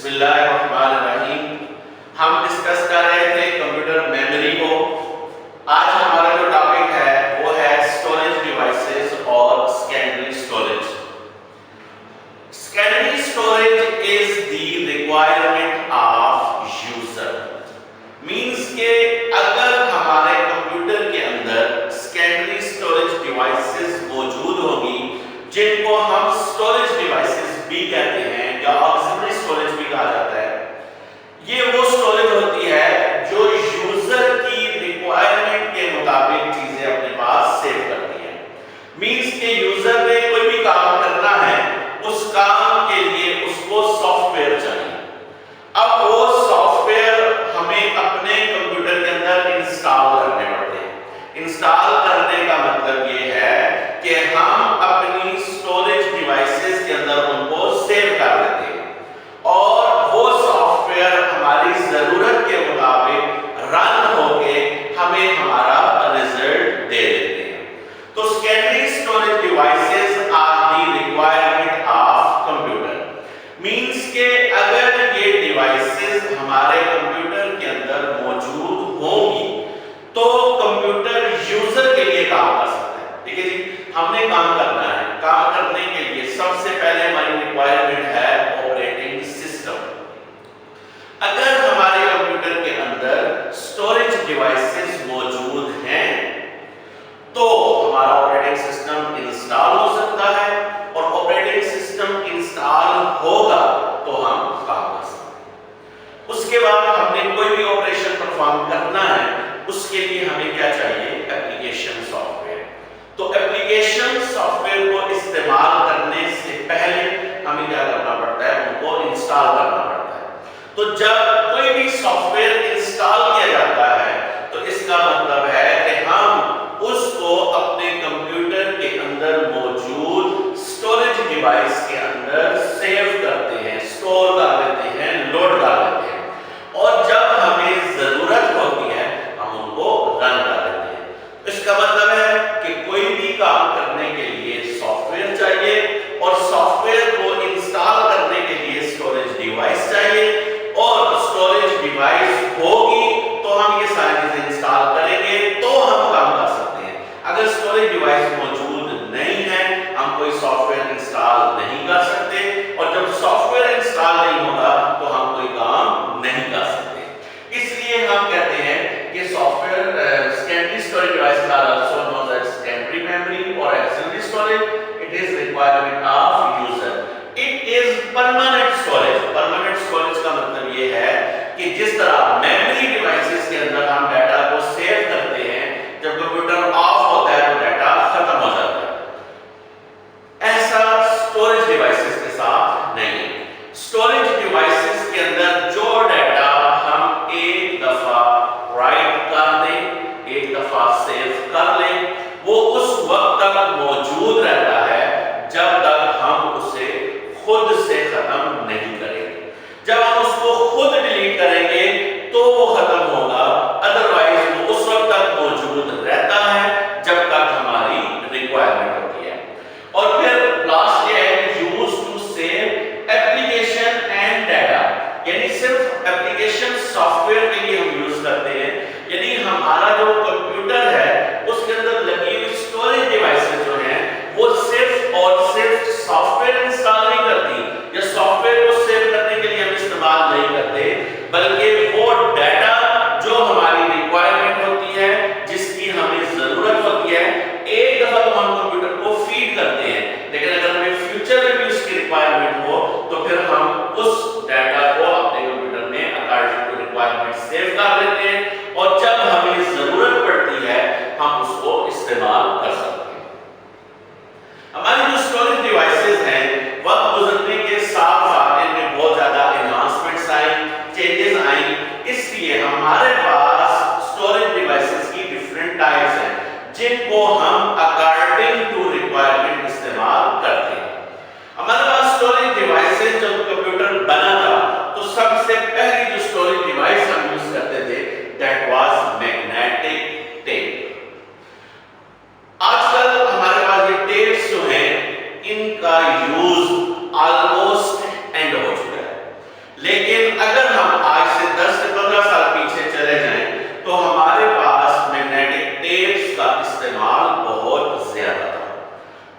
بسم اللہ الرحمن الرحیم. ہم ڈسکس کر رہے تھے کمپیوٹر میموری کو. آج ہمارا جو ٹاپک ہے وہ ہے اسٹوریج ڈیوائسز اور secondary storage. Secondary storage is the requirement of user. Means کہ اگر ہمارے کمپیوٹر کے اندر سیکنڈری اسٹوریج ڈیوائسز موجود ہوگی جن کو ہم اسٹوریج ڈیوائسز بھی کہتے ہیں یا آکسیلری اسٹوریج بھی کہا جاتا ہے. یہ وہ اسٹوریج ہوتی ہے جو یوزر کی ریکوائرمنٹ کے مطابق چیزیں اپنے پاس سیو کرتی ہیں. مینس کہ یوزر نے کوئی بھی کام کرنا ہے, اس کام کے لیے اس کو سافٹ ویئر چاہیے. اب وہ سافٹ ویئر ہمیں اپنے کمپیوٹر کے اندر انسٹال کرنے پڑتے ہیں. انسٹال کرنے کا مطلب یہ ہے کہ ہم اپنی اسٹوریج ڈیوائسز کے اندر ان کو سیو کر دیتے ہیں اور وہ سافٹ ویئر ہماری ضرورت کے مطابق رن ہو کے ہمیں ہمارا ریزلٹ دے دیتے ہیں. تو secondary storage devices are the requirement of computer. Means کہ اگر یہ ڈیوائسز ہمارے کمپیوٹر کے اندر موجود ہوں گی تو کمپیوٹر یوزر کے لیے کام کر سکتا ہے. ٹھیک ہے جی, ہم نے کام کرنا ہے. کام کرنے کے لیے سب سے پہلے ہماری ریکوائرمنٹ ہے آپریٹنگ سسٹم. اگر ہمارے کمپیوٹر کے اندر اسٹوریج ڈیوائسز موجود ہیں تو ہمارا آپریٹنگ سسٹم انسٹال ہو سکتا ہے, اور آپریٹنگ سسٹم انسٹال ہوگا تو ہم کام کر سکتے ہیں. اس کے بعد ہم نے کوئی بھی آپریشن پرفارم کرنا ہے, اس کے لیے ہمیں کیا چاہیے؟ Application soft where. تو ایپلیکیشن سافٹ ویئر کو استعمال کرنے سے پہلے ہمیں کیا کرنا پڑتا ہے؟ ان کو انسٹال کرنا پڑتا ہے. تو جب کوئی بھی سافٹ ویئر انسٹال کیا جاتا ہے تو اس کا مطلب ہے کہ ہم اس کو اپنے کمپیوٹر کے اندر موجود اسٹوریج ڈیوائس کے اندر سیو کرتے ہیں, اسٹور کر لیتے ہیں, لوڈ کر لیتے ہیں, اور جب ہمیں ضرورت ہوتی ہے ہم ان کو رن کر لیتے ہیں. اس کا مطلب ہے کہ کوئی بھی کام کرنے کے لیے سافٹ ویئر چاہیے, اور سافٹ ویئر کو انسٹال کرنے کے لیے اسٹوریج ڈیوائس چاہیے, اور اسٹوریج ڈیوائس ہوگی تو ہم یہ ساری چیزیں انسٹال کریں گے تو ہم کام کر سکتے ہیں. اگر اسٹوریج ڈیوائس موجود نہیں ہے ہم کوئی سافٹ ویئر انسٹال نہیں کر سکتے, اور جب سافٹ ویئر انسٹال نہیں ہوگا تو ہم کوئی کام نہیں کر سکتے. اس لیے ہم کہتے ہیں کہ software secondary storage device are also known as secondary memory اور auxiliary storage. It is requirement of user. It is permanent storage. Permanent storage کا مطلب یہ ہے کہ جس طرح میموری ڈیوائسز کے اندر ہم ڈیٹا کو سیو کرتے ہیں, جب کمپیوٹر آف ہوتا ہے تو ڈیٹا ختم ہو جاتا ہے, ایسا اسٹوریج ڈیوائسز کے ساتھ نہیں. اسٹوریج ڈیوائسز کے اندر جو ڈیٹا ہم ایک دفعہ رائٹ کر دیں, ایک دفعہ سیو کر لیں, وہ اس وقت تک موجود رہتا ہے جب تک ہم اسے خود سے ختم نہیں کریں گے. جب ہم اس کو خود ڈیلیٹ کریں گے تو وہ ختم ہوگا, ادروائز وہ اس وقت تک موجود رہتا ہے جب تک ہماری ریکوائرمنٹ ہوتی ہے. اور پھر لاسٹ یہ ہے use to save application and data. یعنی صرف ایپلیکیشن سافٹ ویئر کے لیے ہم یوز کرتے ہیں, یعنی ہمارا جو کمپیوٹر ہے اس کے اندر لگی ہوئی اسٹوریج ڈیوائسز جو ہیں وہ صرف اور صرف سافٹ ویئر انسٹال نہیں کرتی یا سافٹ ویئر کو سیو کرنے کے لیے ہم استعمال نہیں کرتے, بلکہ وہ ڈیٹا جو ہماری ریکوائرمنٹ ہوتی ہے, جس کی ہمیں ضرورت ہوتی ہے, ایک دفعہ تو ہم کمپیوٹر کو فیڈ کرتے ہیں, لیکن اگر ہمیں فیوچر میں بھی اس کی ریکوائرمنٹ ہو تو پھر ہم اس ڈیٹا کو اپنے کمپیوٹر میں اکارڈنگ ٹو ریکوائرمنٹ سیو کر لیتے ہیں, اور جب ہمیں ضرورت پڑتی ہے ہم اس کو استعمال کر سکتے ہیں. ہماری جو اسٹوریج ڈیوائسز ہیں وقت گزرنے کے ساتھ ساتھ ان میں بہت زیادہ انہانسمنٹس آئیں, چینجز آئیں, اس لیے ہمارے پاس اسٹوریج ڈیوائسز کی ڈفرینٹ ٹائپس ہیں جن کو ہم اکارڈنگ ٹو ریکوائرمنٹ استعمال کرتے ہیں. ہمارے پاس اسٹوریج ڈیوائسز جب کمپیوٹر بنا تھا تو سب سے پہلی جو اسٹوریج ڈیوائس ہم یوز کرتے تھے دیٹ واز میگنیٹک ٹیپ. آج کل ہمارے پاس یہ ٹیپس جو ہیں ان کا یوز آلموسٹ اینڈ ہو چکا ہے, لیکن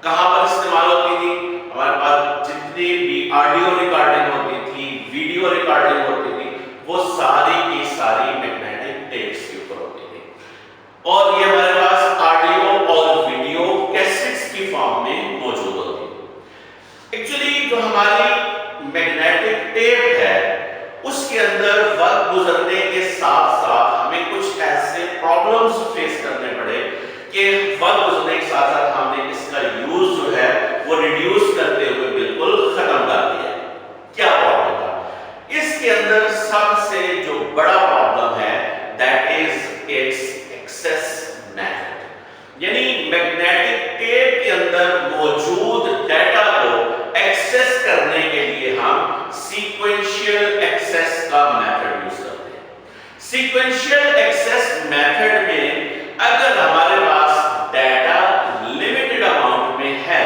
کہاں پر استعمال ہوتی تھی؟ ہمارے پاس جتنی بھی آڈیو ریکارڈنگ ہوتی تھی، ویڈیو ریکارڈنگ ہوتی تھی، وہ ساری کی ساری میگنیٹک ٹیپس کے اوپر ہوتی تھی. اور یہ ہمارے پاس آڈیو اور ویڈیو کیسٹس کی فارم میں موجود ہوتی ہے. ایکچولی جو ہماری میگنیٹک ٹیپ ہے اس کے اندر وقت گزرنے کے ساتھ ساتھ ہمیں کچھ ایسے پرابلمز فیس کرنے پڑے کہ وقت گزرنے کے ساتھ ساتھ ہم نے اس کا یوز جو ہے وہ ریڈیوس کرتے ہوئے بالکل ختم کر دیا. کیا پرابلم تھا؟ اس کے اندر سب سے جو بڑا پرابلم ہے that is its access method. یعنی میگنیٹک ٹیپ کے اندر موجود ڈیٹا کو ایکسیس کرنے کے لیے ہم سیکوینشل ایکسیس کا میتھڈ یوز کرتے ہیں. سیکوینشل ایکسیس میتھڈ میں اگر ہمارے پاس ڈیٹا لمیٹڈ اماؤنٹ میں ہے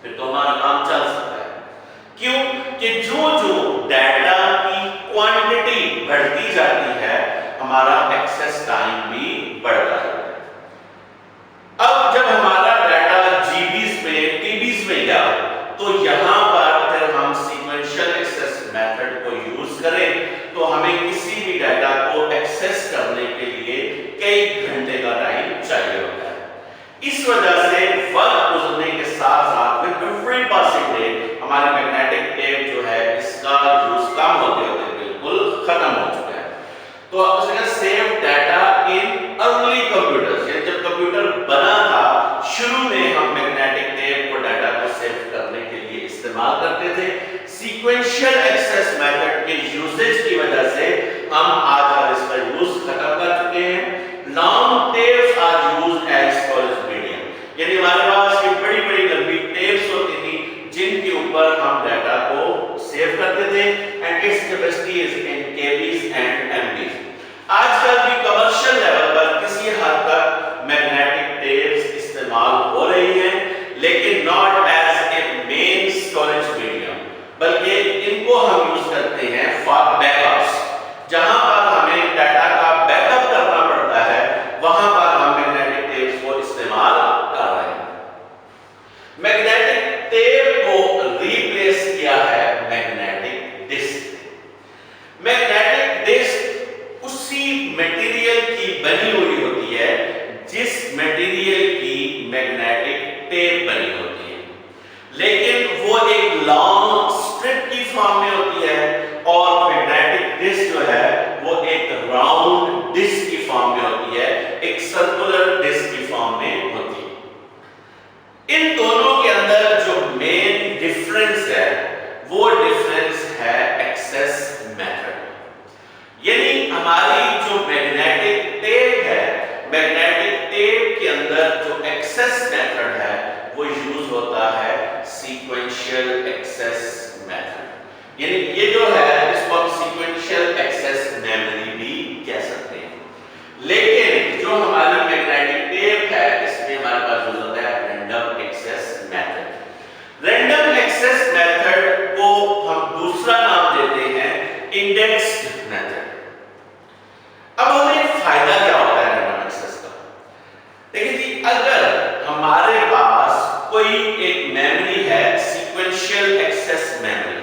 پھر تو ہمارا کام چل سکتا ہے. کیوں کہ جو ڈیٹا کی کوانٹٹی بڑھتی جاتی ہے ہمارا ایکسیس ٹائم بھی بڑھتا جاتا ہے. اب جب ہمارا ڈیٹا جی بیز میں ٹی بیز میں گیا تو یہاں پر پھر ہم سیکوینشل ایکسیس میتھڈ کو یوز کریں تو ہمیں کسی بھی ڈیٹا کو ایکسیس کرنے کے لیے کئی گھنٹے کا ٹائم چاہیے ہوتا ہے. اس وجہ سے وقت گزرنے کے ساتھ ساتھ with every passing day ہماری میگنیٹک ٹیپ جو ہے اس کا یوز کم ہوتے ہوتے بالکل ختم ہو چکا ہے. تو اس نے save data in early computers, یعنی جب کمپیوٹر بنا تھا شروع میں ہم میگنیٹک ٹیپ کو ڈیٹا کو سیو کرنے کے لیے استعمال کرتے تھے. سیکوینشل ایکسیس میتھڈ کے یوزیج کی وجہ سے ہم آج اس کا یوز ختم کر چکے ہیں. Long tapes are used as storage medium, یعنی ہمارے پاس یہ بڑی بڑی لمبی ٹیپس ہوتی تھی جن کے اوپر ہم ڈیٹا کو سیو کرتے تھے اینڈ اٹس کیپیسٹی از ان کے بیز اینڈ ایم بیز. آج کل بھی کمرشل لیول پر کسی حد تک میگنیٹک ٹیپس استعمال ہو رہی ہیں لیکن not as a main storage medium, بلکہ ان کو ہم یوز کرتے ہیں فار بیک اپس. جہاں پر ہمیں ڈیٹا کا بیک اپ کرنا پڑتا ہے وہاں پر ہم میگنیٹک ٹیپس کو استعمال کر رہے ہیں. میگنیٹک ٹیپ کو ریپلیس کیا ہے میگنیٹک ڈسک. میگنیٹک ڈسک اسی میٹیریل کی بنی ہوئی ہوتی ہے جس میٹیریل کی میگنیٹک ٹیپ بنی ہوتی ہے، لیکن وہ ایک لانگ اسٹرپ کی فارم میں ہوتی ہے اور میگنیٹک ڈسک جو ہے وہ ایک راؤنڈ ڈسک کی فارم میں ہوتی ہے، ایک سرکولر ڈسک کی فارم میں ہوتی ہے. ان دونوں کے اندر جو مین ڈفرنس ہے وہ ڈفرنس ہے ایکسیس میتھڈ. یعنی ہماری جو میگنیٹک ٹیپ ہے، میگنیٹک ٹیپ کے اندر جو ایکسیس میتھڈ ہے وہ یوز ہوتا ہے سیکوینشل ایکسیس میتھڈ. یعنی یہ جو ہے اس کو ہم سیکوینشل ایکسیس میموری بھی کہہ سکتے ہیں. لیکن جو ہماری میگنیٹک ٹیپ ہے اس میں ہمارے پاس یوز ہوتا ہے random access method. Random access method کو ہم دوسرا نام دیتے ہیں انڈیکسڈ میتھڈ. اب ہمیں فائدہ کیا ہوتا ہے رینڈم ایکسیس کا؟ دیکھیں جی، اگر ہمارے پاس کوئی ایک میموری ہے سیکوینشل ایکسیس میموری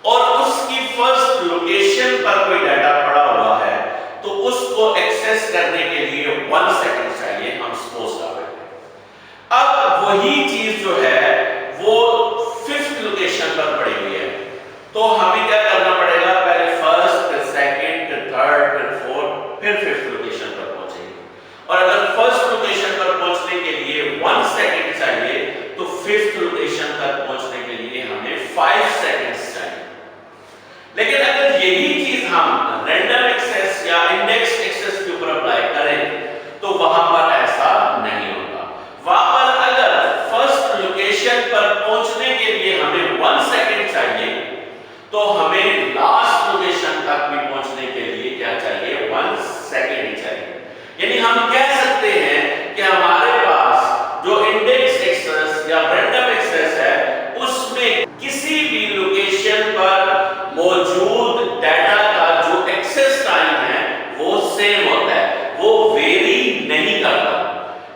اور اس کی فرسٹ لوکیشن پر کوئی ڈیٹا پڑا ہوا ہے تو اس کو ایکسیس کرنے کے لیے 1 سیکنڈ چاہیے، ہم سپوز کر رہے ہیں. اب وہی چیز جو ہے وہ 5th لوکیشن پر پڑی ہوئی ہے تو ہمیں کیا کرنا پڑے گا؟ پہلے فرسٹ، پھر سیکنڈ، پھر تھرڈ، پھر فورتھ، پھر 5th لوکیشن پر پہنچے گی. اور اگر فرسٹ لوکیشن پر پہنچنے کے لیے 1 سیکنڈ چاہیے تو 5th لوکیشن تک پہنچنے کے لیے ہمیں 5 سیکنڈز چاہیے. لیکن اگر یہی چیز ہم رینڈم ایکسیس یا انڈیکس ایکسیس کے اوپر اپلائی کریں تو وہاں پر ایسا نہیں ہوگا. وہاں پر اگر فرسٹ لوکیشن پر پہنچنے کے لیے ہمیں 1 سیکنڈ چاہیے تو ہمیں لاسٹ لوکیشن تک بھی پہنچنے کے لیے کیا چاہیے؟ 1 سیکنڈ ہی چاہیے. یعنی ہم کہہ سکتے ہیں کہ ہمارے پاس جو انڈیکس ایکسیس یا رینڈم ایکسیس ہے اس میں کسی بھی لوکیشن پر موجود ڈیٹا کا جو ایکسیس ٹائم ہے وہ سیم ہوتا ہے، وہ ویری نہیں کرتا.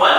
1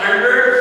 100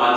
1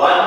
1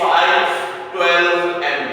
512 MB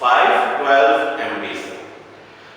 512 MB।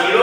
0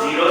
0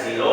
0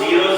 0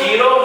0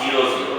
0 0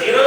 0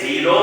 0